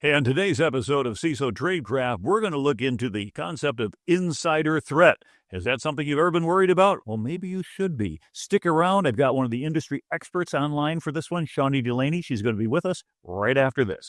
Hey, on today's episode of CISO Tradecraft, we're going to look into the concept of insider threat. Is that something you've ever been worried about? Well, maybe you should be. Stick around. I've got one of the industry experts online for this one, Shawnee Delaney. She's going to be with us right after this.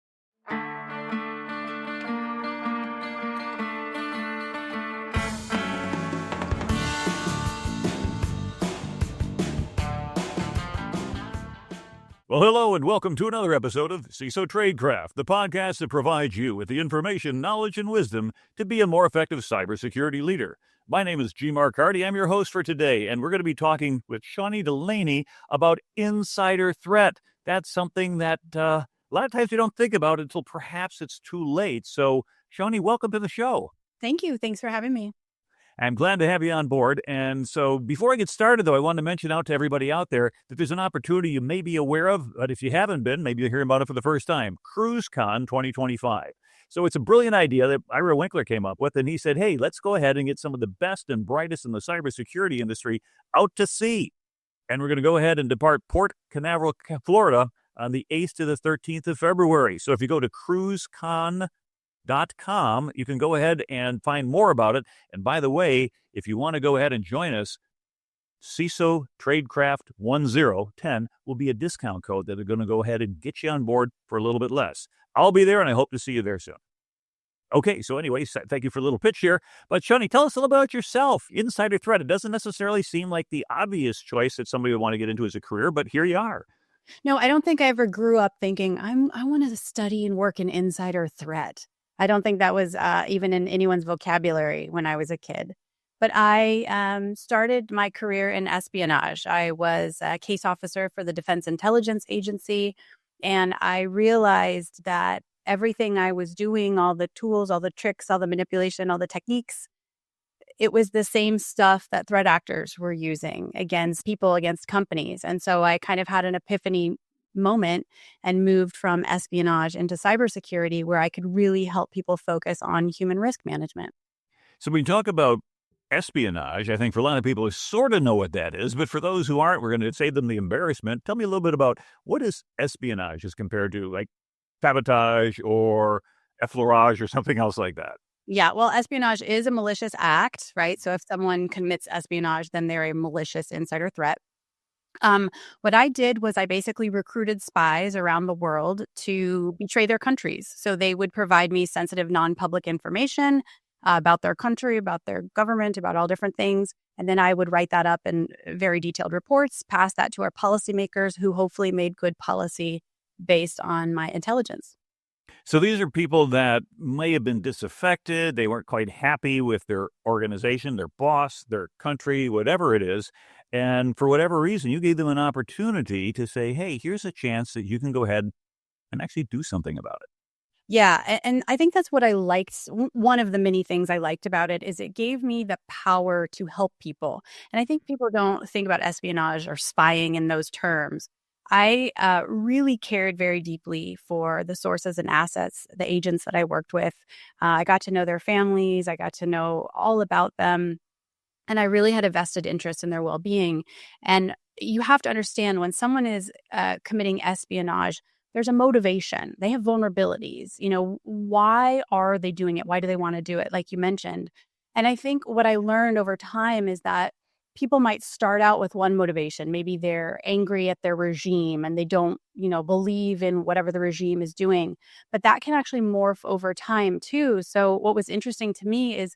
Well, hello and welcome to another episode of CISO Tradecraft, the podcast that provides you with the information, knowledge, and wisdom to be a more effective cybersecurity leader. My name is G. Mark Hardy. I'm your host for today, and we're going to be talking with Shawnee Delaney about insider threat. That's something that a lot of times we don't think about until perhaps it's too late. So, Shawnee, welcome to the show. Thank you. Thanks for having me. I'm glad to have you on board. And so before I get started, though, I want to mention out to everybody out there that there's an opportunity you may be aware of, but if you haven't been, maybe you're hearing about it for the first time, CruiseCon 2025. So it's a brilliant idea that Ira Winkler came up with, and he said, hey, let's go ahead and get some of the best and brightest in the cybersecurity industry out to sea. And we're going to go ahead and depart Port Canaveral, Florida on the 8th to the 13th of February. So if you go to CruiseCon.com, you can go ahead and find more about it. And by the way, if you want to go ahead and join us, CISO Tradecraft 1010 will be a discount code that are going to go ahead and get you on board for a little bit less. I'll be there, and I hope to see you there soon. Okay, so anyway, thank you for a little pitch here. But Shawnee, tell us a little about yourself. Insider threat. It doesn't necessarily seem like the obvious choice that somebody would want to get into as a career, but here you are. No, I don't think I ever grew up thinking I want to study and work in insider threat. I don't think that was even in anyone's vocabulary when I was a kid. But I started my career in espionage. I was a case officer for the Defense Intelligence Agency, and I realized that everything I was doing, all the tools, all the tricks, all the manipulation, all the techniques, it was the same stuff that threat actors were using against people, against companies. And so I kind of had an epiphany moment and moved from espionage into cybersecurity, where I could really help people focus on human risk management. So when you talk about espionage, I think for a lot of people who sort of know what that is, but for those who aren't, we're going to save them the embarrassment. Tell me a little bit about what is espionage as compared to like sabotage or effleurage or something else like that. Yeah, well, espionage is a malicious act, right? So if someone commits espionage, then they're a malicious insider threat. What I did was I basically recruited spies around the world to betray their countries. So they would provide me sensitive, non-public information about their country, about their government, about all different things. And then I would write that up in very detailed reports, pass that to our policymakers, who hopefully made good policy based on my intelligence. So these are people that may have been disaffected. They weren't quite happy with their organization, their boss, their country, whatever it is. And for whatever reason, you gave them an opportunity to say, hey, here's a chance that you can go ahead and actually do something about it. Yeah, and I think that's what I liked. One of the many things I liked about it is it gave me the power to help people. And I think people don't think about espionage or spying in those terms. I really cared very deeply for the sources and assets, the agents that I worked with. I got to know their families. I got to know all about them. And I really had a vested interest in their well-being. And you have to understand, when someone is committing espionage, there's a motivation. They have vulnerabilities. You know, why are they doing it? Why do they want to do it? Like you mentioned. And I think what I learned over time is that people might start out with one motivation. Maybe they're angry at their regime and they don't, believe in whatever the regime is doing. But that can actually morph over time too. So what was interesting to me is,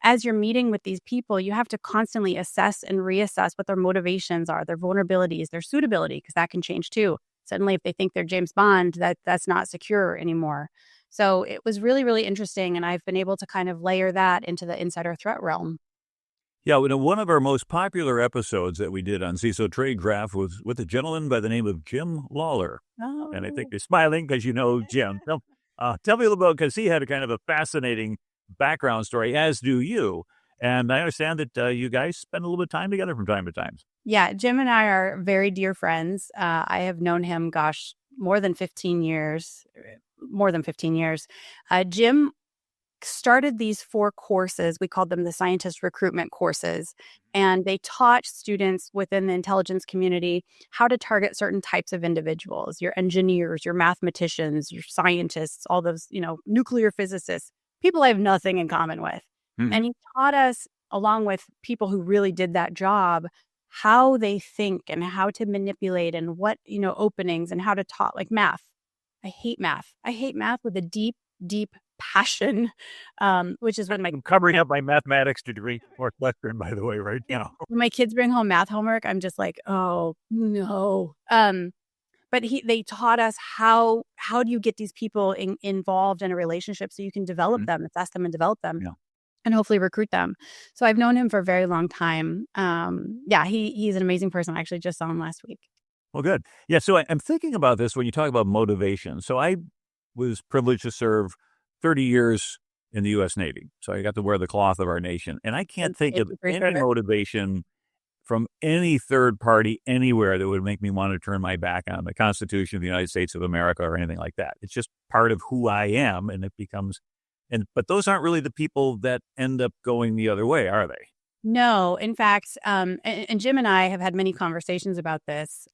as you're meeting with these people, you have to constantly assess and reassess what their motivations are, their vulnerabilities, their suitability, because that can change too. Suddenly, if they think they're James Bond, that's not secure anymore. So it was really, really interesting. And I've been able to kind of layer that into the insider threat realm. Yeah, one of our most popular episodes that we did on CISO Tradecraft was with a gentleman by the name of Jim Lawler. Oh. And I think you're smiling because you know Jim. Tell me a little bit, because he had a kind of a fascinating background story, as do you. And I understand that you guys spend a little bit of time together from time to time. Yeah, Jim and I are very dear friends. I have known him, more than 15 years. Jim started these 4 courses. We called them the scientist recruitment courses. And they taught students within the intelligence community how to target certain types of individuals, your engineers, your mathematicians, your scientists, all those, nuclear physicists, people I have nothing in common with. And he taught us, along with people who really did that job, how they think and how to manipulate and what, openings and how to talk, like math. I hate math. I hate math with a deep, deep passion, which is when I'm covering up my mathematics degree, Northwestern, by the way, right? when my kids bring home math homework, I'm just like, oh no. But they taught us how do you get these people involved in a relationship so you can develop them, assess them, and develop them. Yeah. And hopefully recruit them. So I've known him for a very long time. He's an amazing person. I actually just saw him last week. Well, good. Yeah, so I'm thinking about this when you talk about motivation. So I was privileged to serve 30 years in the U.S. Navy. So I got to wear the cloth of our nation. And I can't think of any motivation from any third party anywhere that would make me want to turn my back on the Constitution of the United States of America or anything like that. It's just part of who I am, and it becomes... But those aren't really the people that end up going the other way, are they? No. In fact, and Jim and I have had many conversations about this.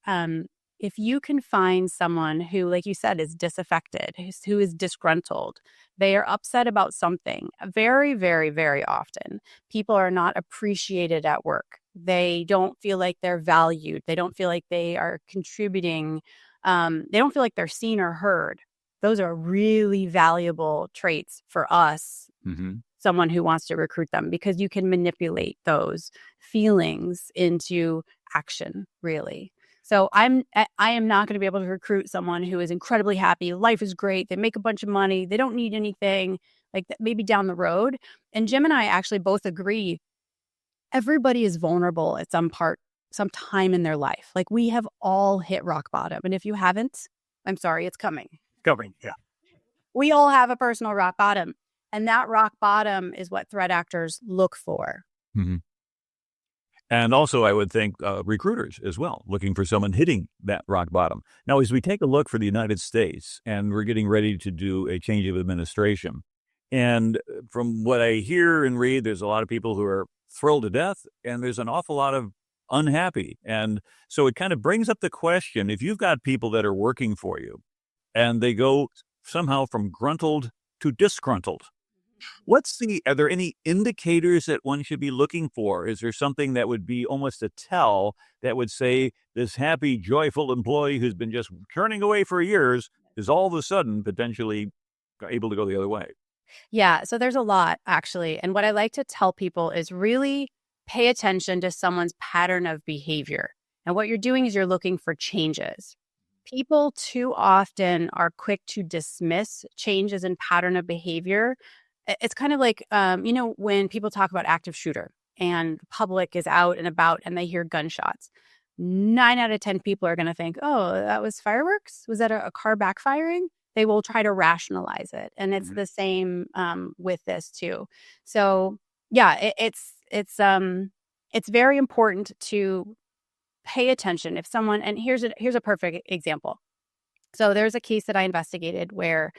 If you can find someone who, like you said, is disaffected, who is disgruntled, they are upset about something. Very, very, very often, people are not appreciated at work. They don't feel like they're valued. They don't feel like they are contributing. They don't feel like they're seen or heard. Those are really valuable traits for us, someone who wants to recruit them, because you can manipulate those feelings into action, really. So I am not going to be able to recruit someone who is incredibly happy. Life is great. They make a bunch of money. They don't need anything, like that, maybe down the road. And Jim and I actually both agree. Everybody is vulnerable at some time in their life. Like, we have all hit rock bottom. And if you haven't, I'm sorry, it's coming. Yeah. We all have a personal rock bottom, and that rock bottom is what threat actors look for. And also, I would think recruiters as well, looking for someone hitting that rock bottom. Now, as we take a look for the United States, and we're getting ready to do a change of administration, and from what I hear and read, there's a lot of people who are thrilled to death, and there's an awful lot of unhappy. And so it kind of brings up the question, if you've got people that are working for you, and they go somehow from gruntled to disgruntled, are there any indicators that one should be looking for? Is there something that would be almost a tell that would say this happy, joyful employee who's been just churning away for years is all of a sudden potentially able to go the other way? Yeah, so there's a lot, actually. And what I like to tell people is really pay attention to someone's pattern of behavior. And what you're doing is you're looking for changes. People too often are quick to dismiss changes in pattern of behavior. It's kind of like, when people talk about active shooter and the public is out and about and they hear gunshots, 9 out of 10 people are going to think, oh, that was fireworks? Was that a car backfiring? They will try to rationalize it. And it's the same with this too. So yeah, it's very important to pay attention. If someone, and here's a perfect example. So there's a case that I investigated where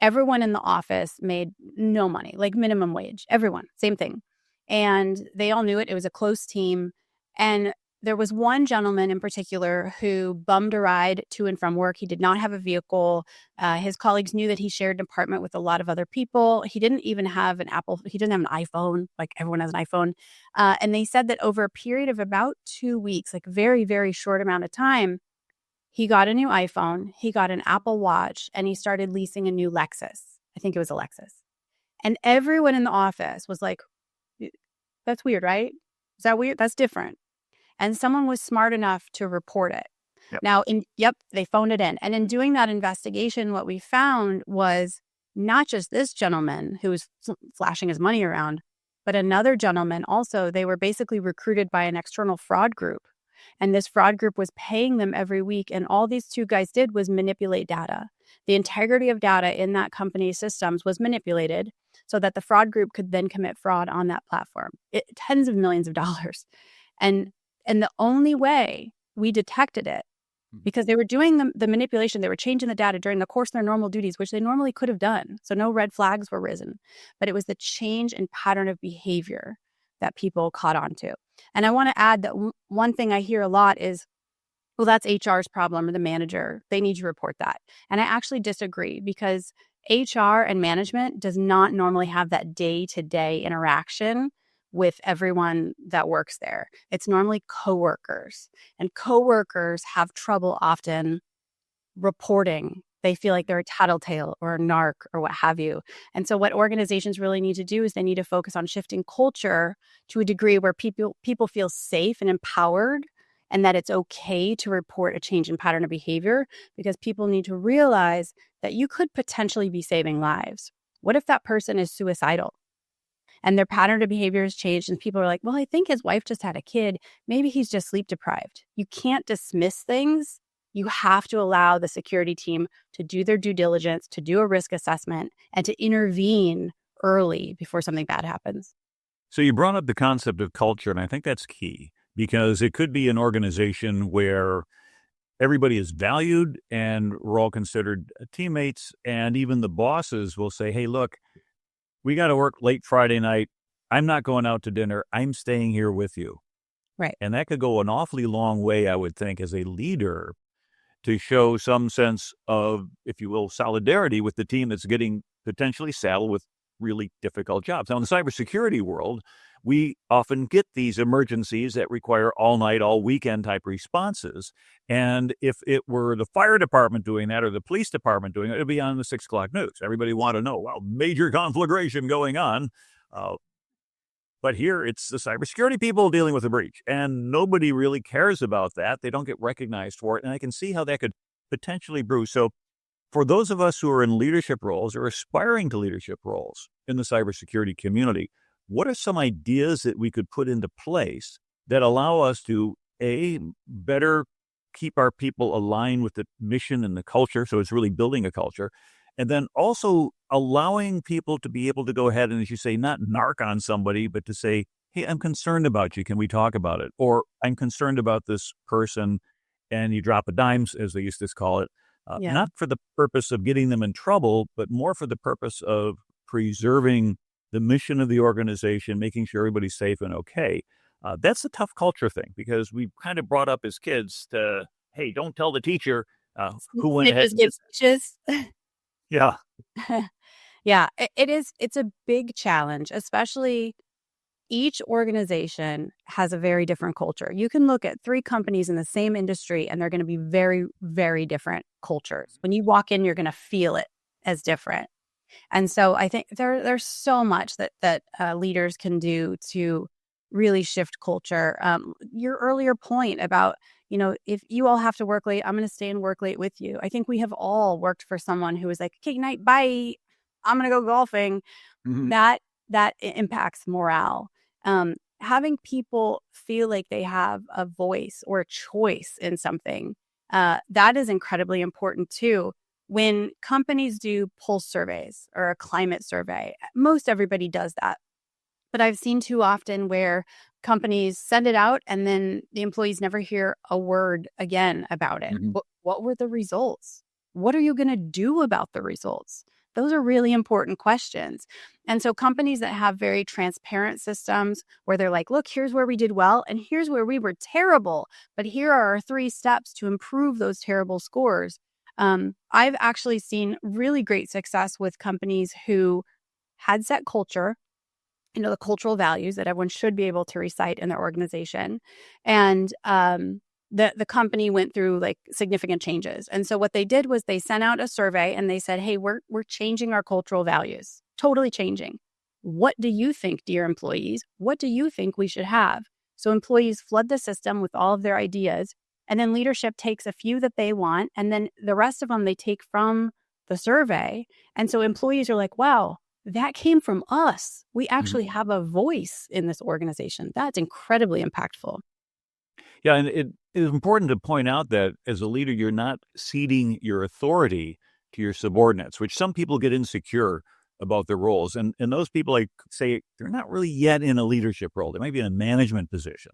everyone in the office made no money, like minimum wage. Everyone, same thing. And they all knew it. It was a close team. And there was one gentleman in particular who bummed a ride to and from work. He did not have a vehicle. His colleagues knew that he shared an apartment with a lot of other people. He didn't even have an Apple. He didn't have an iPhone, like everyone has an iPhone. And they said that over a period of about 2 weeks, like very, very short amount of time, he got a new iPhone, he got an Apple Watch, and he started leasing a new Lexus. I think it was a Lexus. And everyone in the office was like, that's weird, right? Is that weird? That's different. And someone was smart enough to report it. Yep. Now, they phoned it in. And in doing that investigation, what we found was not just this gentleman who was flashing his money around, but another gentleman also. They were basically recruited by an external fraud group. And this fraud group was paying them every week. And all these two guys did was manipulate data. The integrity of data in that company's systems was manipulated so that the fraud group could then commit fraud on that platform. Tens of millions of dollars. And the only way we detected it because they were doing the manipulation. They were changing the data during the course of their normal duties, which they normally could have done. So no red flags were risen, but it was the change in pattern of behavior that people caught on to. And I want to add that one thing I hear a lot is, well, that's HR's problem or the manager. They need to report that. And I actually disagree, because HR and management does not normally have that day-to-day interaction with everyone that works there. It's normally coworkers, and coworkers have trouble often reporting. They feel like they're a tattletale or a narc or what have you. And so what organizations really need to do is they need to focus on shifting culture to a degree where people feel safe and empowered, and that it's okay to report a change in pattern of behavior, because people need to realize that you could potentially be saving lives. What if that person is suicidal and their pattern of behavior has changed, and people are like, well, I think his wife just had a kid. Maybe he's just sleep deprived. You can't dismiss things. You have to allow the security team to do their due diligence, to do a risk assessment, and to intervene early before something bad happens. So you brought up the concept of culture, and I think that's key, because it could be an organization where everybody is valued and we're all considered teammates, and even the bosses will say, hey, look, we got to work late Friday night. I'm not going out to dinner. I'm staying here with you. Right. And that could go an awfully long way, I would think, as a leader, to show some sense of, if you will, solidarity with the team that's getting potentially saddled with really difficult jobs. Now, in the cybersecurity world, we often get these emergencies that require all night, all weekend type responses. And if it were the fire department doing that or the police department doing it, it'd be on the 6 o'clock news. Everybody want to know, well, major conflagration going on. But here it's the cybersecurity people dealing with a breach, and nobody really cares about that. They don't get recognized for it. And I can see how that could potentially brew. So for those of us who are in leadership roles or aspiring to leadership roles in the cybersecurity community, what are some ideas that we could put into place that allow us to, A, better keep our people aligned with the mission and the culture? So it's really building a culture. And then also allowing people to be able to go ahead and, as you say, not narc on somebody, but to say, hey, I'm concerned about you. Can we talk about it? Or I'm concerned about this person, and you drop a dime, as they used to call it, not for the purpose of getting them in trouble, but more for the purpose of preserving the mission of the organization, making sure everybody's safe and okay. That's a tough culture thing, because we kind of brought up as kids to, hey, don't tell the teacher who went ahead. Yeah. Yeah, it is. It's a big challenge, especially each organization has a very different culture. You can look at 3 companies in the same industry, and they're going to be very, very different cultures. When you walk in, you're going to feel it as different. And so I think there's so much that leaders can do to really shift culture. Your earlier point about, if you all have to work late, I'm going to stay and work late with you. I think we have all worked for someone who was like, okay, night, bye, I'm going to go golfing. Mm-hmm. That impacts morale. Having people feel like they have a voice or a choice in something, that is incredibly important too. When companies do pulse surveys or a climate survey, most everybody does that. But I've seen too often where companies send it out and then the employees never hear a word again about it. Mm-hmm. What were the results? What are you going to do about the results? Those are really important questions. And so companies that have very transparent systems where they're like, look, here's where we did well and here's where we were terrible, but here are our 3 steps to improve those terrible scores. I've actually seen really great success with companies who had set culture, the cultural values that everyone should be able to recite in their organization. And the company went through like significant changes. And so what they did was they sent out a survey and they said, hey, we're changing our cultural values, totally changing. What do you think, dear employees? What do you think we should have? So employees flood the system with all of their ideas. And then leadership takes a few that they want, and then the rest of them they take from the survey. And so employees are like, wow, that came from us. We actually have a voice in this organization. That's incredibly impactful. Yeah, and it is important to point out that as a leader, you're not ceding your authority to your subordinates, which some people get insecure about their roles. And those people, like, say, they're not really yet in a leadership role. They might be in a management position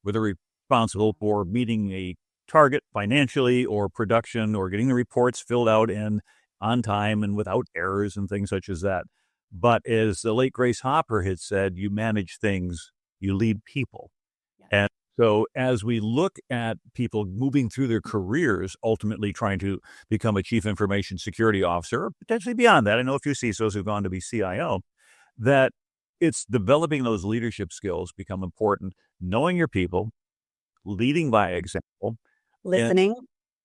where they're responsible for meeting a target financially or production or getting the reports filled out and on time and without errors and things such as that. But as the late Grace Hopper had said, you manage things, you lead people. Yeah. And so as we look at people moving through their careers, ultimately trying to become a chief information security officer, or potentially beyond that, I know a few CISOs who've gone to be CIO, that it's developing those leadership skills become important, knowing your people, leading by example, and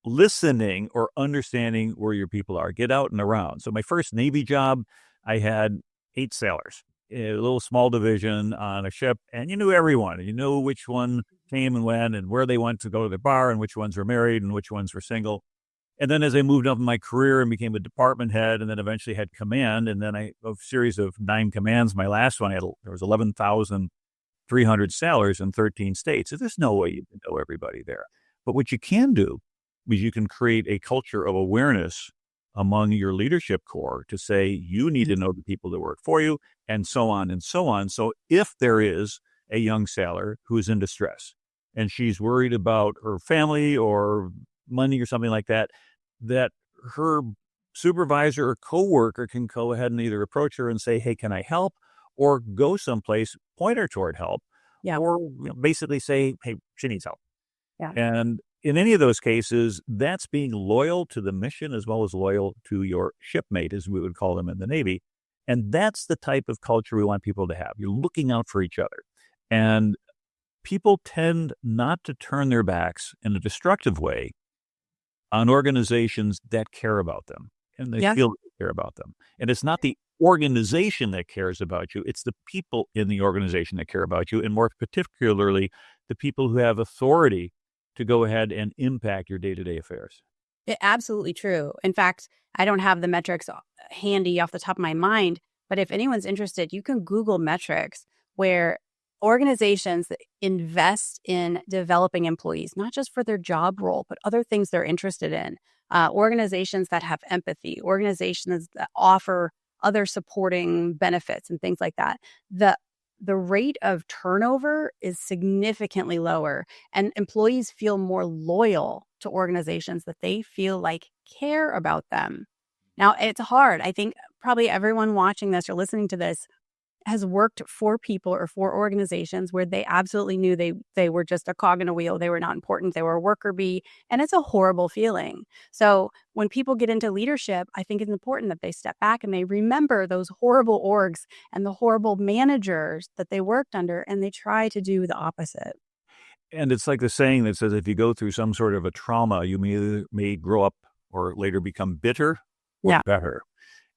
listening or understanding where your people are. Get out and around. So my first Navy job, I had 8 sailors, a little small division on a ship, and you knew everyone. You knew which one came and went and where they went to go to the bar and which ones were married and which ones were single. And then as I moved up in my career and became a department head and then eventually had command, and then a series of 9 commands, my last one, there was 11,300 sailors in 13 states. So there's no way you can know everybody there. But what you can do is you can create a culture of awareness among your leadership core to say, you need to know the people that work for you, and so on and so on. So if there is a young sailor who is in distress and she's worried about her family or money or something like that, that her supervisor or coworker can go ahead and either approach her and say, hey, can I help? Or go someplace, point her toward help, or basically say, hey, she needs help. Yeah. And in any of those cases, that's being loyal to the mission as well as loyal to your shipmate, as we would call them in the Navy. And that's the type of culture we want people to have. You're looking out for each other. And people tend not to turn their backs in a destructive way on organizations that care about them and they feel they care about them. And it's not the organization that cares about you. It's the people in the organization that care about you, and more particularly, the people who have authority to go ahead and impact your day-to-day affairs. Absolutely true. In fact, I don't have the metrics handy off the top of my mind, but if anyone's interested, you can Google metrics where organizations that invest in developing employees, not just for their job role, but other things they're interested in. Organizations that have empathy, organizations that offer other supporting benefits and things like that. The rate of turnover is significantly lower, and employees feel more loyal to organizations that they feel like care about them. Now, it's hard. I think probably everyone watching this or listening to this has worked for people or for organizations where they absolutely knew they were just a cog in a wheel. They were not important. They were a worker bee. And it's a horrible feeling. So when people get into leadership, I think it's important that they step back and they remember those horrible orgs and the horrible managers that they worked under, and they try to do the opposite. And it's like the saying that says, if you go through some sort of a trauma, you may grow up or later become bitter or better.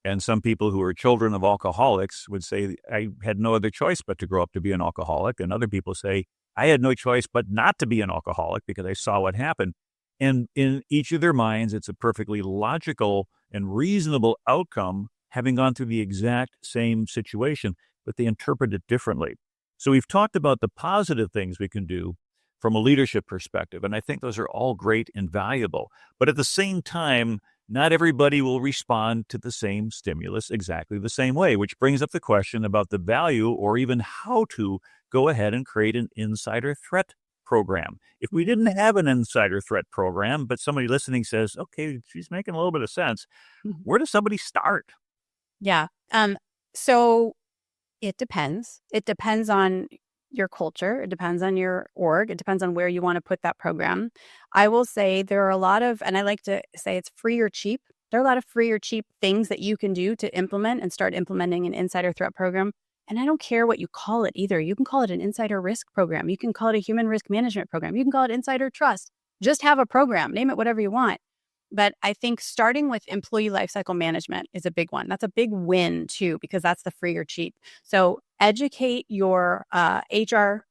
And some people who are children of alcoholics would say, I had no other choice but to grow up to be an alcoholic. And other people say, I had no choice but not to be an alcoholic because I saw what happened. And in each of their minds, it's a perfectly logical and reasonable outcome, having gone through the exact same situation, but they interpret it differently. So we've talked about the positive things we can do from a leadership perspective. And I think those are all great and valuable. But at the same time, not everybody will respond to the same stimulus exactly the same way, which brings up the question about the value or even how to go ahead and create an insider threat program. If we didn't have an insider threat program, but somebody listening says, okay, she's making a little bit of sense, where does somebody start? Yeah. So it depends. It depends on your culture. It depends on your org. It depends on where you want to put that program. I will say there are a lot of, and I like to say it's free or cheap. There are a lot of free or cheap things that you can do to implement and start implementing an insider threat program. And I don't care what you call it either. You can call it an insider risk program. You can call it a human risk management program. You can call it insider trust. Just have a program. Name it whatever you want. But I think starting with employee lifecycle management is a big one. That's a big win too, because that's the free or cheap. So educate your HR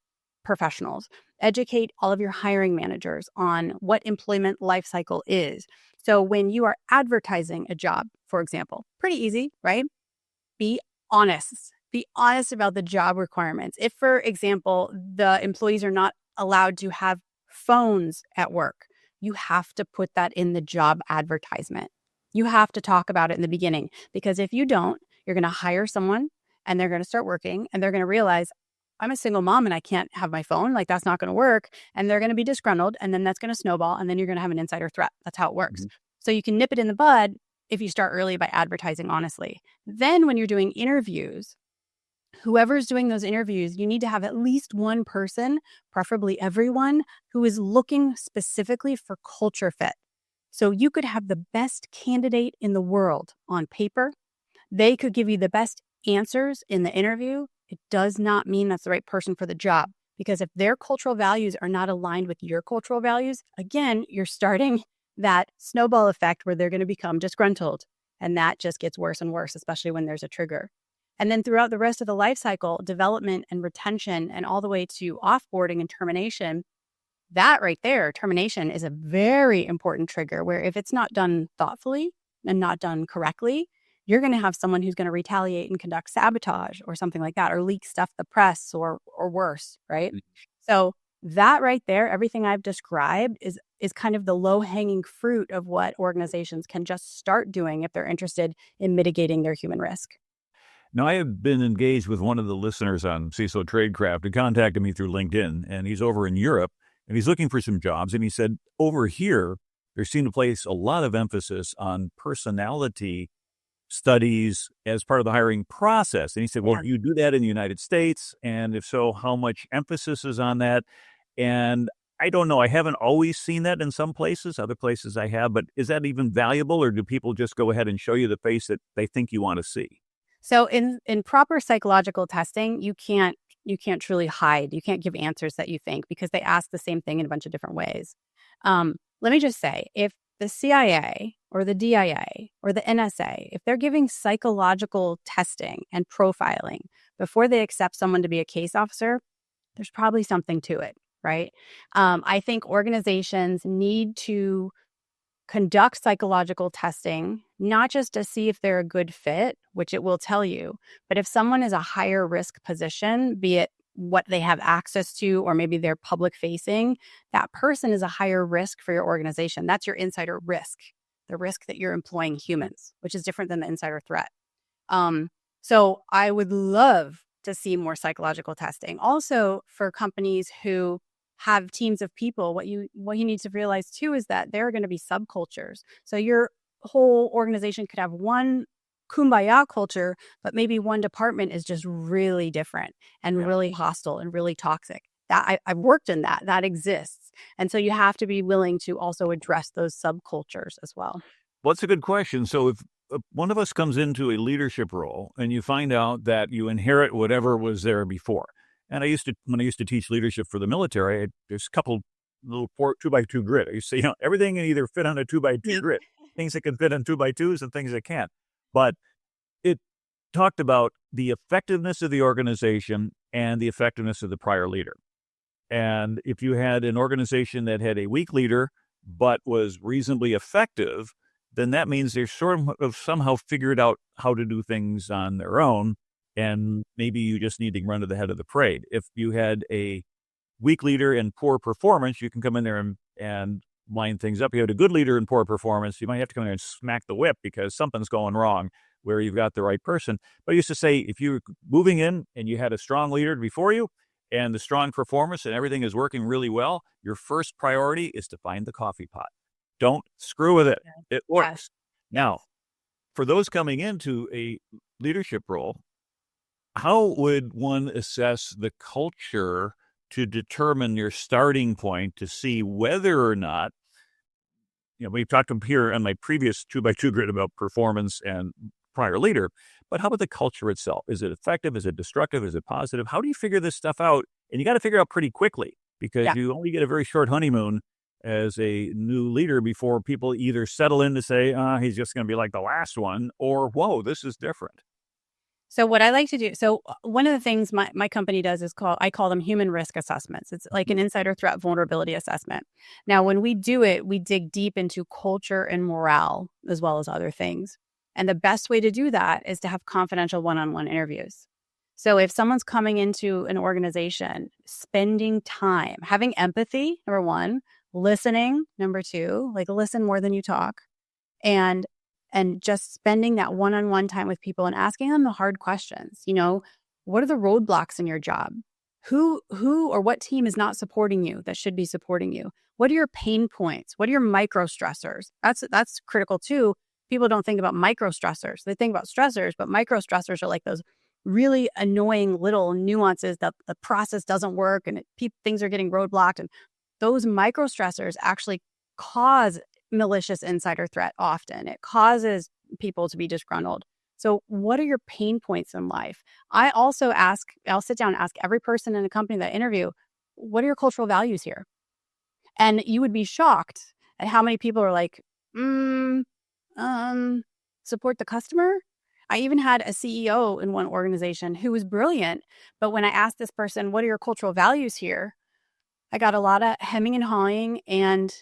professionals, educate all of your hiring managers on what employment lifecycle is. So when you are advertising a job, for example, pretty easy, right? Be honest. Be honest about the job requirements. If, for example, the employees are not allowed to have phones at work, you have to put that in the job advertisement. You have to talk about it in the beginning, because if you don't, you're going to hire someone and they're going to start working and they're going to realize, I'm a single mom and I can't have my phone. Like, that's not going to work. And they're going to be disgruntled. And then that's going to snowball. And then you're going to have an insider threat. That's how it works. So you can nip it in the bud if you start early by advertising honestly. Then when you're doing interviews, whoever's doing those interviews, you need to have at least one person, preferably everyone, who is looking specifically for culture fit. So you could have the best candidate in the world on paper. They could give you the best answers in the interview. It does not mean that's the right person for the job, because if their cultural values are not aligned with your cultural values, again, you're starting that snowball effect where they're going to become disgruntled. And that just gets worse and worse, especially when there's a trigger. And then throughout the rest of the life cycle, development and retention, and all the way to offboarding and termination, that right there, termination, is a very important trigger where if it's not done thoughtfully and not done correctly, you're going to have someone who's going to retaliate and conduct sabotage or something like that, or leak stuff to the press or worse, right? So that right there, everything I've described is kind of the low-hanging fruit of what organizations can just start doing if they're interested in mitigating their human risk. Now, I have been engaged with one of the listeners on CISO Tradecraft who contacted me through LinkedIn, and he's over in Europe, and he's looking for some jobs. And he said, over here, they seem to place a lot of emphasis on personality studies as part of the hiring process. And he said, well, do you do that in the United States? And if so, how much emphasis is on that? And I don't know. I haven't always seen that in some places. Other places I have. But is that even valuable, or do people just go ahead and show you the face that they think you want to see? So in proper psychological testing, you can't truly hide. You can't give answers that you think, because they ask the same thing in a bunch of different ways. Let me just say, if the CIA or the DIA or the NSA, if they're giving psychological testing and profiling before they accept someone to be a case officer, there's probably something to it, right? I think organizations need to conduct psychological testing, not just to see if they're a good fit, which it will tell you, but if someone is a higher risk position, be it what they have access to, or maybe they're public facing, that person is a higher risk for your organization. That's your insider risk, the risk that you're employing humans, which is different than the insider threat. So I would love to see more psychological testing. Also, for companies who have teams of people, what you need to realize too is that there are going to be subcultures. So your whole organization could have one kumbaya culture, but maybe one department is just really different and really hostile and really toxic. That I've worked in that exists. And so you have to be willing to also address those subcultures as well. Well, that's a good question. So if one of us comes into a leadership role and you find out that you inherit whatever was there before. And when I used to teach leadership for the military, there's a couple little 2x2 grid. I used to say, everything can either fit on a 2x2 grid, things that can fit on 2x2s and things that can't. But it talked about the effectiveness of the organization and the effectiveness of the prior leader. And if you had an organization that had a weak leader but was reasonably effective, then that means they're sort of somehow figured out how to do things on their own. And maybe you just need to run to the head of the parade. If you had a weak leader and poor performance, you can come in there and line things up. You had a good leader and poor performance, you might have to come in there and smack the whip because something's going wrong where you've got the right person. But I used to say, if you're moving in and you had a strong leader before you and the strong performance and everything is working really well, your first priority is to find the coffee pot. Don't screw with it. It works. Yes. Now, for those coming into a leadership role, how would one assess the culture to determine your starting point to see whether or not, we've talked here on my previous 2x2 grid about performance and prior leader, but how about the culture itself? Is it effective? Is it destructive? Is it positive? How do you figure this stuff out? And you got to figure out pretty quickly, because you only get a very short honeymoon as a new leader before people either settle in to say, he's just going to be like the last one, or, whoa, this is different. So what I like to do, one of the things my company does is I call them human risk assessments. It's like an insider threat vulnerability assessment. Now, when we do it, we dig deep into culture and morale as well as other things. And the best way to do that is to have confidential one-on-one interviews. So if someone's coming into an organization, spending time, having empathy, number one, listening, number two, like listen more than you talk, and just spending that one-on-one time with people and asking them the hard questions. What are the roadblocks in your job? Who or what team is not supporting you that should be supporting you? What are your pain points? What are your micro stressors? That's critical too. People don't think about micro stressors. They think about stressors, but micro stressors are like those really annoying little nuances that the process doesn't work and things are getting roadblocked. And those micro stressors actually cause malicious insider threat often. It causes people to be disgruntled. So what are your pain points in life? I'll sit down and ask every person in a company that I interview, what are your cultural values here? And you would be shocked at how many people are like, support the customer. I even had a CEO in one organization who was brilliant. But when I asked this person, what are your cultural values here? I got a lot of hemming and hawing, and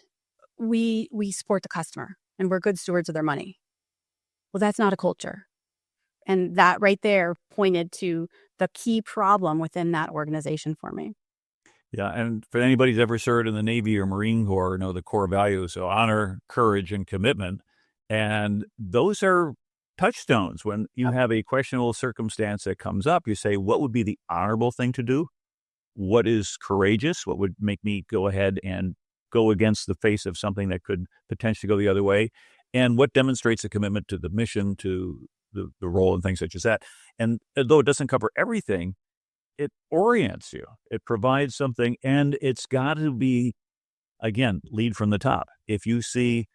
we support the customer and we're good stewards of their money. Well, that's not a culture. And that right there pointed to the key problem within that organization for me. Yeah, and for anybody who's ever served in the Navy or Marine Corps, know the core values, so honor, courage, and commitment. And those are touchstones. When you have a questionable circumstance that comes up, you say, what would be the honorable thing to do? What is courageous? What would make me go ahead and go against the face of something that could potentially go the other way? And what demonstrates a commitment to the mission, to the role, and things such as that. And though it doesn't cover everything, it orients you. It provides something, and it's got to be, again, lead from the top. If you see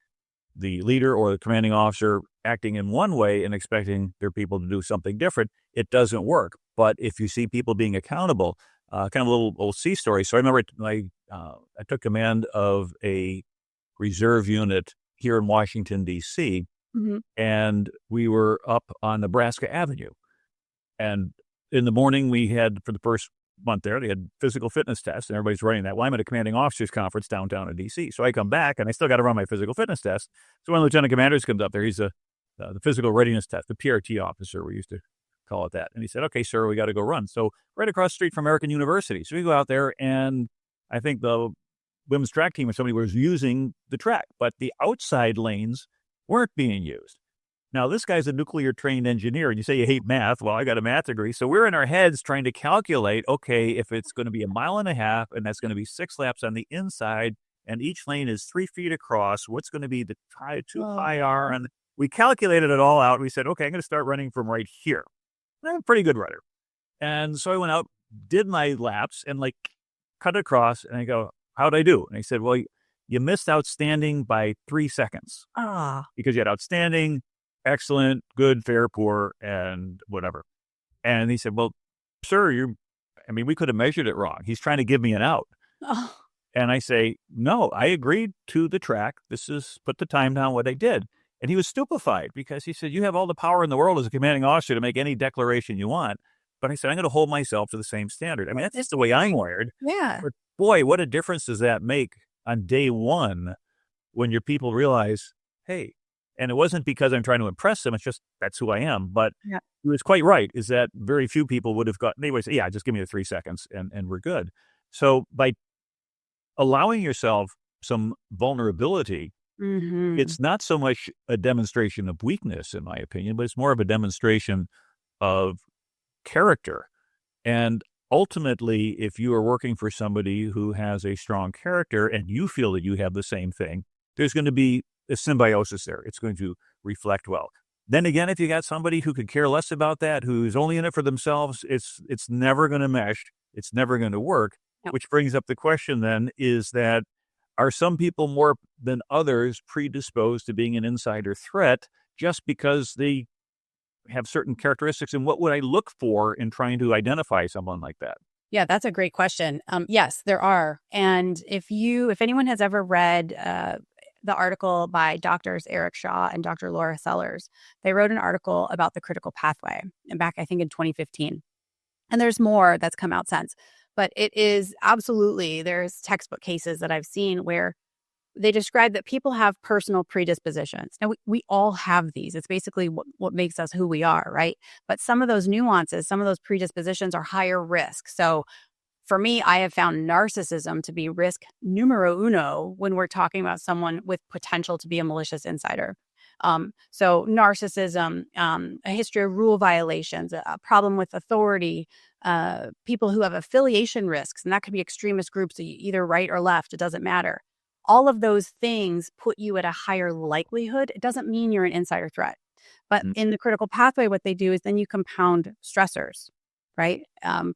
the leader or the commanding officer acting in one way and expecting their people to do something different, it doesn't work. But if you see people being accountable, kind of a little old sea story. So I remember I took command of a reserve unit here in Washington, D.C., and we were up on Nebraska Avenue. And in the morning, we had, for the first month there, they had physical fitness tests, and everybody's running that. Well, I'm at a commanding officers conference downtown in D.C., so I come back, and I still got to run my physical fitness test. So when Lieutenant Commanders comes up there, he's the physical readiness test, the PRT officer, we used to call it that. And he said, okay, sir, we got to go run. So right across the street from American University. So we go out there, and I think the women's track team or somebody was using the track, but the outside lanes weren't being used. Now, this guy's a nuclear-trained engineer, and you say you hate math. Well, I got a math degree. So we're in our heads trying to calculate, okay, if it's going to be 1.5 miles, and that's going to be 6 laps on the inside, and each lane is 3 feet across, what's going to be the IR? And we calculated it all out. We said, okay, I'm going to start running from right here. I'm a pretty good runner. And so I went out, did my laps, and cut across, and I go, how'd I do? And he said, well, you missed outstanding by 3 seconds. Because you had outstanding, excellent, good, fair, poor, and whatever. And he said, well, sir, we could have measured it wrong. He's trying to give me an out. And I say, no, I agreed to the track. Put the time down what I did. And he was stupefied because he said, you have all the power in the world as a commanding officer to make any declaration you want. But I said, I'm going to hold myself to the same standard. That's just the way I'm wired. Yeah. But boy, what a difference does that make on day one when your people realize, hey, and it wasn't because I'm trying to impress them. It's just that's who I am. But he was quite right, is that very few people would have they would say, yeah, just give me the 3 seconds and we're good. So by allowing yourself some vulnerability, it's not so much a demonstration of weakness, in my opinion, but it's more of a demonstration of character. And ultimately, if you are working for somebody who has a strong character and you feel that you have the same thing, there's going to be a symbiosis there. It's going to reflect well. Then again, if you got somebody who could care less about that, who's only in it for themselves, it's never going to mesh. It's never going to work, which brings up the question then is that are some people more than others predisposed to being an insider threat just because they have certain characteristics? And what would I look for in trying to identify someone like that? Yeah, that's a great question. Yes, there are. And if anyone has ever read the article by Drs. Eric Shaw and Dr. Laura Sellers, they wrote an article about the critical pathway, and back, I think, in 2015. And there's more that's come out since. But it is absolutely, there's textbook cases that I've seen where they describe that people have personal predispositions. Now, we all have these. It's basically what makes us who we are, right? But some of those nuances, some of those predispositions are higher risk. So for me, I have found narcissism to be risk numero uno when we're talking about someone with potential to be a malicious insider. So narcissism, a history of rule violations, a problem with authority, people who have affiliation risks, and that could be extremist groups, either right or left, it doesn't matter. All of those things put you at a higher likelihood. It doesn't mean you're an insider threat. But in the critical pathway, what they do is then you compound stressors, right?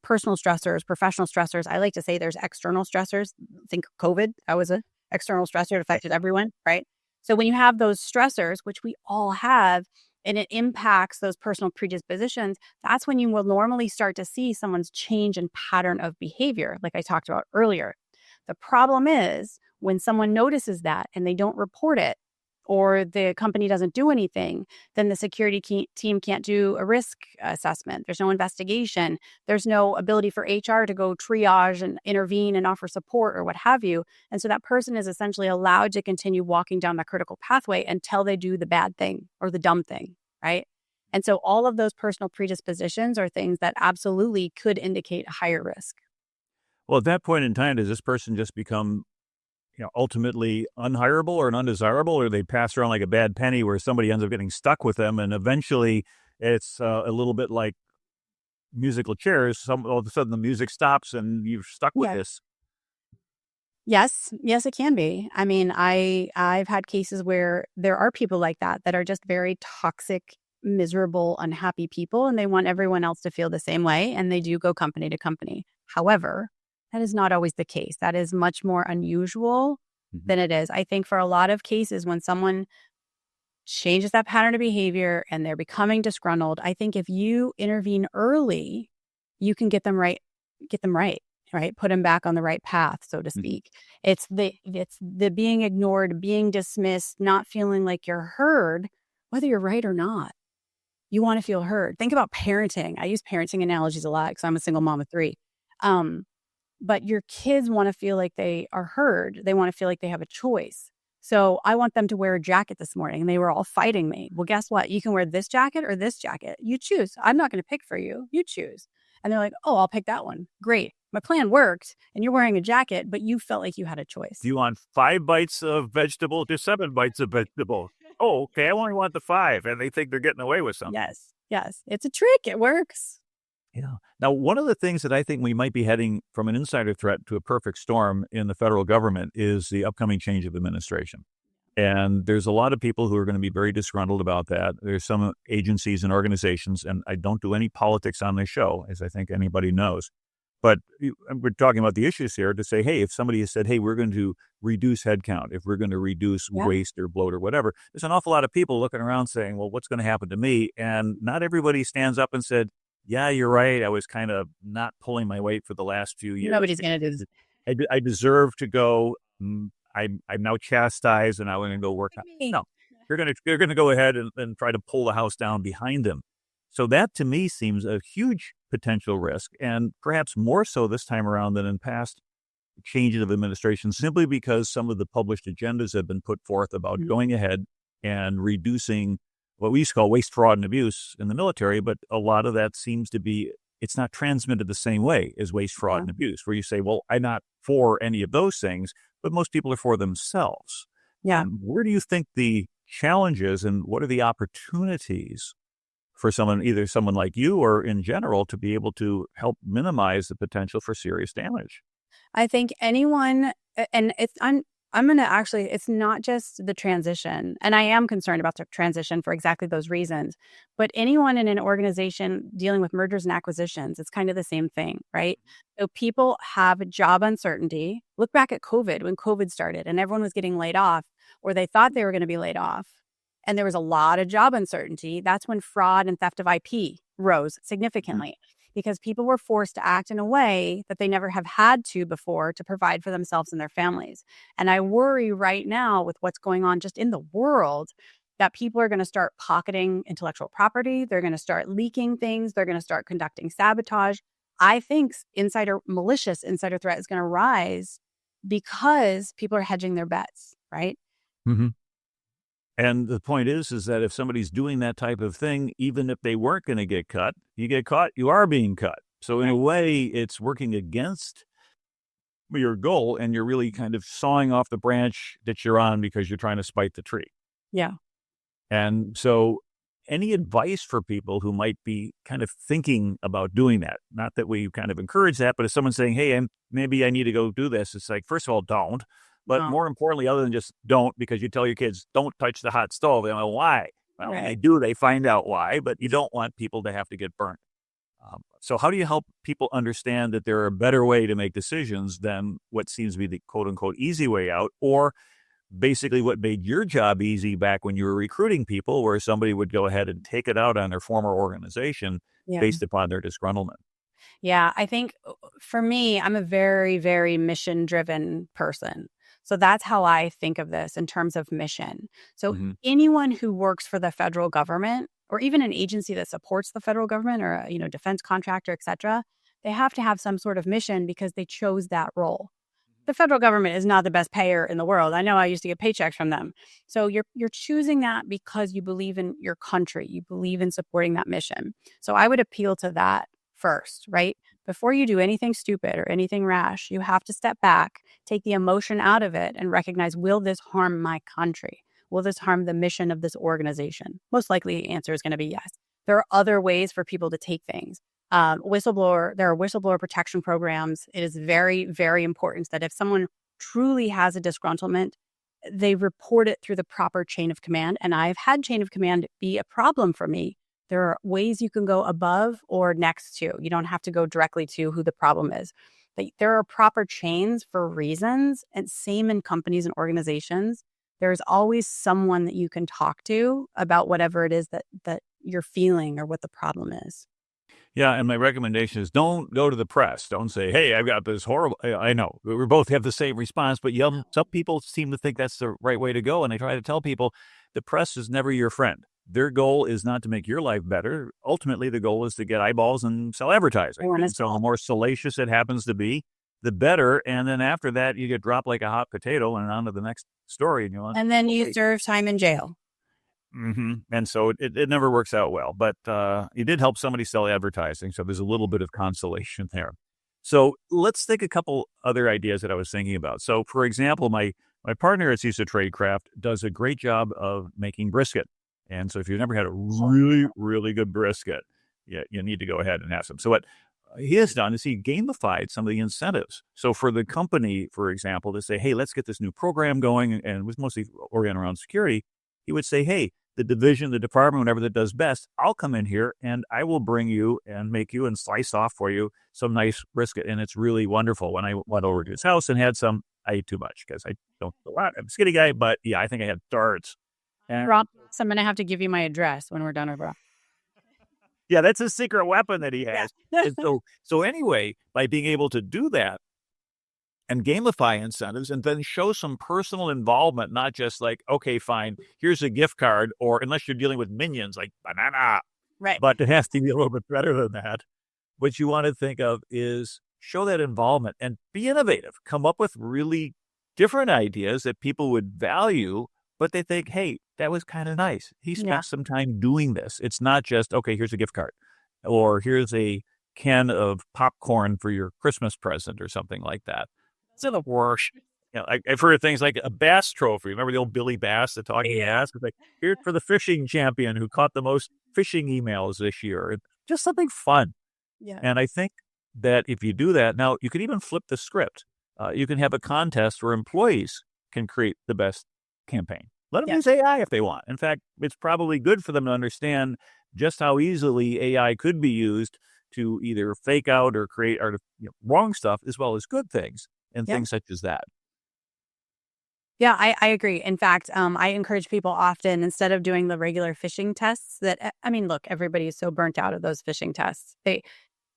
Personal stressors, professional stressors. I like to say there's external stressors. Think COVID, that was an external stressor. It affected everyone, right? So when you have those stressors, which we all have, and it impacts those personal predispositions, that's when you will normally start to see someone's change in pattern of behavior, like I talked about earlier. The problem is when someone notices that and they don't report it, or the company doesn't do anything, then the security team can't do a risk assessment. There's no investigation. There's no ability for HR to go triage and intervene and offer support or what have you. And so that person is essentially allowed to continue walking down that critical pathway until they do the bad thing or the dumb thing, right? And so all of those personal predispositions are things that absolutely could indicate a higher risk. Well, at that point in time, does this person just become ultimately unhireable or undesirable, or they pass around like a bad penny where somebody ends up getting stuck with them, and eventually it's a little bit like musical chairs. All of a sudden the music stops and you're stuck with this. Yes, it can be. I mean, I've had cases where there are people like that are just very toxic, miserable, unhappy people, and they want everyone else to feel the same way, and they do go company to company. However, that is not always the case. That is much more unusual than it is. I think for a lot of cases, when someone changes that pattern of behavior and they're becoming disgruntled, I think if you intervene early, you can get them right, right? Put them back on the right path, so to speak. It's the being ignored, being dismissed, not feeling like you're heard, whether you're right or not. You want to feel heard. Think about parenting. I use parenting analogies a lot because I'm a single mom of 3. But your kids want to feel like they are heard. They want to feel like they have a choice. So I want them to wear a jacket this morning, and they were all fighting me. Well, guess what? You can wear this jacket or this jacket. You choose. I'm not going to pick for you. You choose. And they're like, oh, I'll pick that one. Great. My plan worked, and you're wearing a jacket, but you felt like you had a choice. Do you want 5 bites of vegetable to 7 bites of vegetable? Oh, okay. I only want the 5, and they think they're getting away with something. Yes. It's a trick. It works. Yeah. Now, one of the things that I think we might be heading from an insider threat to a perfect storm in the federal government is the upcoming change of administration. And there's a lot of people who are going to be very disgruntled about that. There's some agencies and organizations, and I don't do any politics on this show, as I think anybody knows. But we're talking about the issues here to say, hey, if somebody has said, hey, we're going to reduce headcount, if we're going to reduce waste or bloat or whatever, there's an awful lot of people looking around saying, well, what's going to happen to me? And not everybody stands up and said, yeah, you're right. I was kind of not pulling my weight for the last few years. Nobody's going to do this. I deserve to go. I'm now chastised, and I'm going to go work. No, you're going to go ahead and try to pull the house down behind them. So that to me seems a huge potential risk, and perhaps more so this time around than in past changes of administration, simply because some of the published agendas have been put forth about going ahead and reducing what we used to call waste, fraud, and abuse in the military. But a lot of that seems to be, it's not transmitted the same way as waste, fraud, and abuse, where you say, well, I'm not for any of those things, but most people are for themselves. Where do you think the challenges and what are the opportunities for either someone like you or in general to be able to help minimize the potential for serious damage? I think anyone, and I'm going to actually, it's not just the transition, and I am concerned about the transition for exactly those reasons, but anyone in an organization dealing with mergers and acquisitions, it's kind of the same thing, right? So people have job uncertainty. Look back at COVID, when COVID started and everyone was getting laid off, or they thought they were going to be laid off, and there was a lot of job uncertainty. That's when fraud and theft of IP rose significantly. Because people were forced to act in a way that they never have had to before to provide for themselves and their families. And I worry right now with what's going on just in the world that people are going to start pocketing intellectual property. They're going to start leaking things. They're going to start conducting sabotage. I think malicious insider threat is going to rise because people are hedging their bets, right? And the point is that if somebody's doing that type of thing, even if they weren't going to get cut, you get caught, you are being cut. So in a way, it's working against your goal, and you're really kind of sawing off the branch that you're on because you're trying to spite the tree. Yeah. And so any advice for people who might be kind of thinking about doing that? Not that we kind of encourage that, but if someone's saying, hey, maybe I need to go do this, it's like, first of all, don't. But No. more importantly, other than just don't, because you tell your kids, don't touch the hot stove. They know why. Well, when they Right. do, they find out why, but you don't want people to have to get burnt. So how do you help people understand that there are a better way to make decisions than what seems to be the quote unquote easy way out, or basically what made your job easy back when you were recruiting people, where somebody would go ahead and take it out on their former organization Yeah. based upon their disgruntlement? Yeah, I think for me, I'm a very, very mission driven person. So that's how I think of this in terms of mission. So Hmm. anyone who works for the federal government or even an agency that supports the federal government or a, defense contractor, et cetera, they have to have some sort of mission because they chose that role. The federal government is not the best payer in the world. I know I used to get paychecks from them. So you're choosing that because you believe in your country. You believe in supporting that mission. So I would appeal to that first, right? Before you do anything stupid or anything rash, you have to step back, take the emotion out of it, and recognize, will this harm my country? Will this harm the mission of this organization? Most likely the answer is going to be yes. There are other ways for people to take things. There are whistleblower protection programs. It is very, very important that if someone truly has a disgruntlement, they report it through the proper chain of command. And I've had chain of command be a problem for me. There are ways you can go above or next to. You don't have to go directly to who the problem is. But there are proper chains for reasons, and same in companies and organizations. There's always someone that you can talk to about whatever it is that you're feeling or what the problem is. Yeah, and my recommendation is don't go to the press. Don't say, "Hey, I've got this horrible." I know we both have the same response, but some people seem to think that's the right way to go, and I try to tell people the press is never your friend. Their goal is not to make your life better. Ultimately, the goal is to get eyeballs and sell I advertising. want to And so, the more salacious it happens to be, the better. And then after that, you get dropped like a hot potato and on to the next story. And you're like, And then you okay. serve time in jail. And so it never works out well, but you did help somebody sell advertising, so there's a little bit of consolation there. So let's take a couple other ideas that I was thinking about. So, for example, my partner at CISO Tradecraft does a great job of making brisket, and so if you've never had a really, really good brisket, you need to go ahead and have some. So what he has done is he gamified some of the incentives. So for the company, for example, to say, hey, let's get this new program going, and it was mostly oriented around security, he would say, hey, the division, the department, whatever that does best, I'll come in here and I will bring you and make you and slice off for you some nice brisket. And it's really wonderful. When I went over to his house and had some, I ate too much because I don't eat a lot. I'm a skinny guy, but yeah, I think I had darts. And Rob, so I'm going to have to give you my address when we're done with Rob. yeah, that's a secret weapon that he has. Yeah. And so anyway, by being able to do that, and gamify incentives and then show some personal involvement, not just like, okay, fine, here's a gift card, or unless you're dealing with minions like banana, Right. but it has to be a little bit better than that. What you want to think of is show that involvement and be innovative. Come up with really different ideas that people would value, but they think, hey, that was kind of nice. He spent Yeah. some time doing this. It's not just, okay, here's a gift card, or here's a can of popcorn for your Christmas present or something like that. It's the worst. I've heard of things like a bass trophy. Remember the old Billy Bass, the talking ass? It's like, here's for the fishing champion who caught the most fishing emails this year. Just something fun. Yeah. And I think that if you do that, now you could even flip the script. You can have a contest where employees can create the best campaign. Let them use AI if they want. In fact, it's probably good for them to understand just how easily AI could be used to either fake out or create wrong stuff as well as good things. And things such as that. Yeah, I agree. In fact, I encourage people often, instead of doing the regular phishing tests I mean, look, everybody is so burnt out of those phishing tests.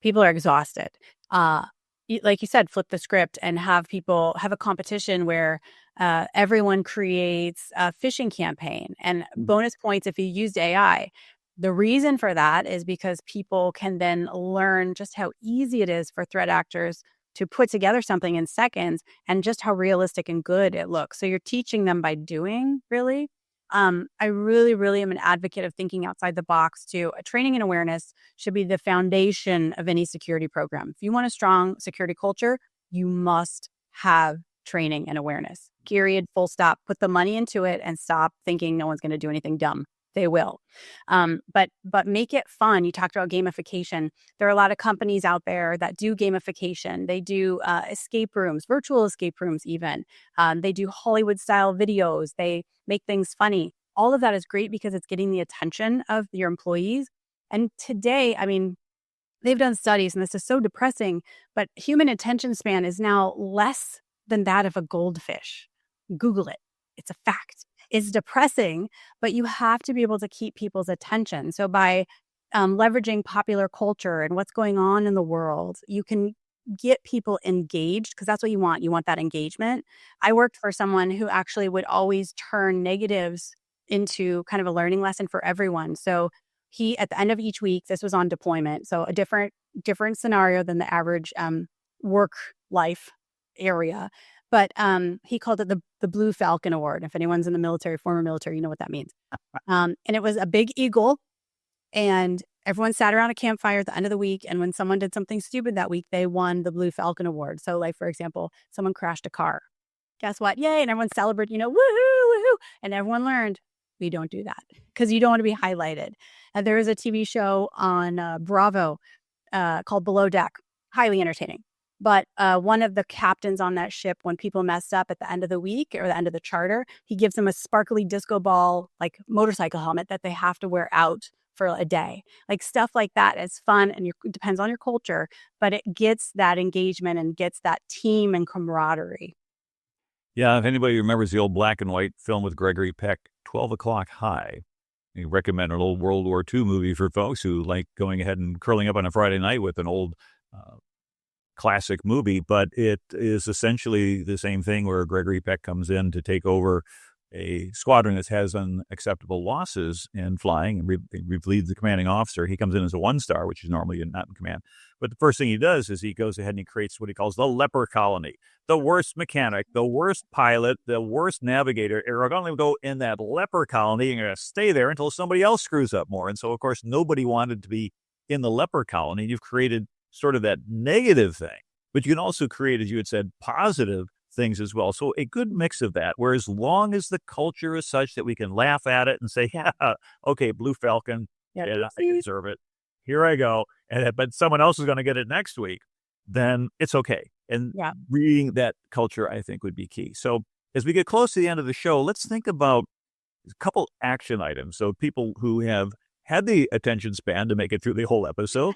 People are exhausted. Like you said, flip the script and have people have a competition where everyone creates a phishing campaign and bonus points if you used AI. The reason for that is because people can then learn just how easy it is for threat actors to put together something in seconds and just how realistic and good it looks. So you're teaching them by doing, really. I really, really am an advocate of thinking outside the box too. Training and awareness should be the foundation of any security program. If you want a strong security culture, you must have training and awareness. Period. Full stop. Put the money into it and stop thinking no one's going to do anything dumb. they will. But make it fun. You talked about gamification. There are a lot of companies out there that do gamification. They do escape rooms, virtual escape rooms even. They do Hollywood-style videos. They make things funny. All of that is great because it's getting the attention of your employees. And today, I mean, they've done studies, and this is so depressing, but human attention span is now less than that of a goldfish. Google it. It's a fact. It's depressing, but you have to be able to keep people's attention. So by leveraging popular culture and what's going on in the world, you can get people engaged, because that's what you want. You want that engagement. I worked for someone who actually would always turn negatives into kind of a learning lesson for everyone. So he, at the end of each week, this was on deployment, so a different scenario than the average work life area. But he called it the Blue Falcon Award. If anyone's in the military, former military, you know what that means. And it was a big eagle, and everyone sat around a campfire at the end of the week. And when someone did something stupid that week, they won the Blue Falcon Award. So, like, for example, someone crashed a car. Guess what? Yay! And everyone celebrated, woohoo, woohoo! And everyone learned, we don't do that because you don't want to be highlighted. And there is a TV show on Bravo called Below Deck, highly entertaining. But one of the captains on that ship, when people messed up at the end of the week or the end of the charter, he gives them a sparkly disco ball, like motorcycle helmet that they have to wear out for a day. Like stuff like that is fun, and it depends on your culture, but it gets that engagement and gets that team and camaraderie. Yeah, if anybody remembers the old black and white film with Gregory Peck, 12 O'Clock High, I recommend an old World War II movie for folks who like going ahead and curling up on a Friday night with an old classic movie, but it is essentially the same thing where Gregory Peck comes in to take over a squadron that has unacceptable losses in flying and relieves the commanding officer. He comes in as a 1-star, which is normally not in command. But the first thing he does is he goes ahead and he creates what he calls the leper colony. The worst mechanic, the worst pilot, the worst navigator are going to go in that leper colony and are going to stay there until somebody else screws up more. And so, of course, nobody wanted to be in the leper colony. You've created sort of that negative thing, but you can also create, as you had said, positive things as well. So a good mix of that, where as long as the culture is such that we can laugh at it and say, yeah, okay, Blue Falcon, yeah, I deserve it. Here I go. But someone else is going to get it next week, then it's okay. And reading that culture, I think, would be key. So as we get close to the end of the show, let's think about a couple action items. So people who have had the attention span to make it through the whole episode,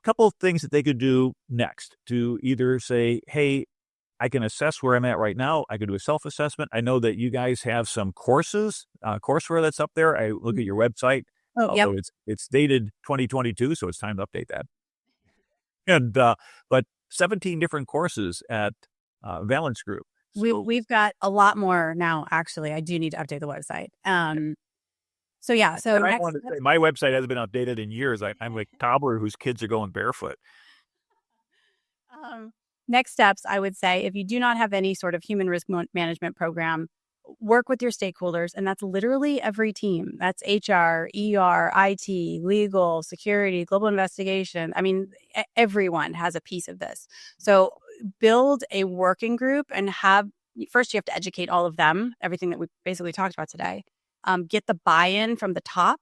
couple of things that they could do next to either say, hey, I can assess where I'm at right now. I could do a self-assessment. I know that you guys have some courses, courseware that's up there. I look at your website. Although it's dated 2022, so it's time to update that. And but 17 different courses at Valence Group. So, We've got a lot more now, actually. I do need to update the website. So I want to say my website hasn't been updated in years. I'm like a toddler whose kids are going barefoot. Next steps, I would say, if you do not have any sort of human risk management program, work with your stakeholders, and that's literally every team. That's HR, ER, IT, legal, security, global investigation. I mean, everyone has a piece of this. So build a working group and first you have to educate all of them, everything that we basically talked about today. Get the buy-in from the top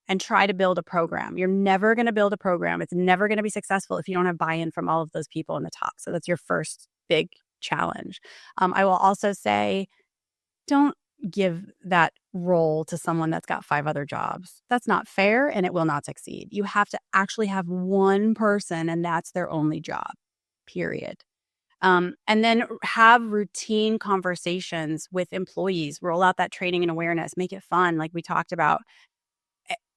and try to build a program. You're never going to build a program. It's never going to be successful if you don't have buy-in from all of those people in the top. So that's your first big challenge. I will also say, don't give that role to someone that's got 5 other jobs. That's not fair, and it will not succeed. You have to actually have one person, and that's their only job, period. And then have routine conversations with employees, roll out that training and awareness, make it fun, like we talked about.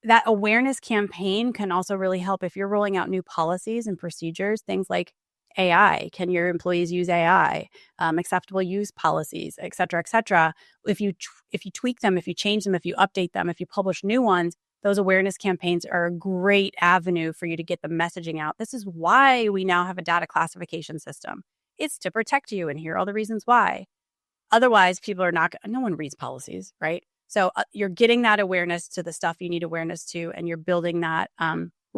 That awareness campaign can also really help if you're rolling out new policies and procedures, things like AI. Can your employees use AI? Acceptable use policies, et cetera, et cetera. If you tweak them, if you change them, if you update them, if you publish new ones, those awareness campaigns are a great avenue for you to get the messaging out. This is why we now have a data classification system. It's to protect you, and here are all the reasons why. Otherwise, no one reads policies, right? So you're getting that awareness to the stuff you need awareness to, and you're building that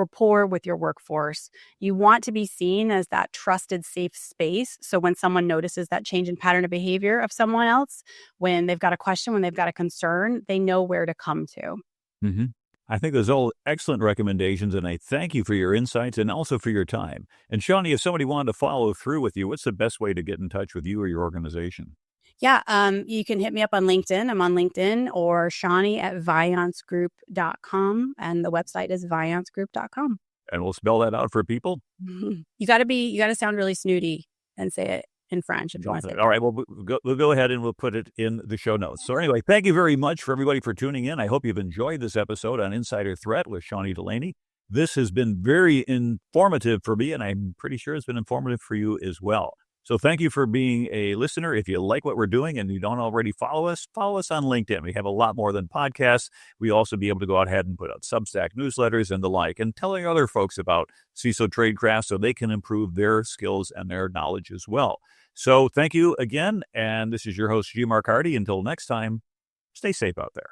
rapport with your workforce. You want to be seen as that trusted, safe space. So when someone notices that change in pattern of behavior of someone else, when they've got a question, when they've got a concern, they know where to come to. Mm-hmm. I think those are all excellent recommendations, and I thank you for your insights and also for your time. And Shawnee, if somebody wanted to follow through with you, what's the best way to get in touch with you or your organization? You can hit me up on LinkedIn. I'm on LinkedIn, or Shawnee at viancegroup.com. And the website is viancegroup.com. And we'll spell that out for people. You got to sound really snooty and say it in French if you want to say it. All right, well, we'll go ahead and we'll put it in the show notes. So anyway, thank you very much for everybody for tuning in. I hope you've enjoyed this episode on Insider Threat with Shawnee Delaney. This has been very informative for me, and I'm pretty sure it's been informative for you as well. So thank you for being a listener. If you like what we're doing and you don't already follow us on LinkedIn. We have a lot more than podcasts. We also be able to go out ahead and put out Substack newsletters and the like, and telling other folks about CISO Tradecraft so they can improve their skills and their knowledge as well. So thank you again. And this is your host, G. Mark Hardy. Until next time, stay safe out there.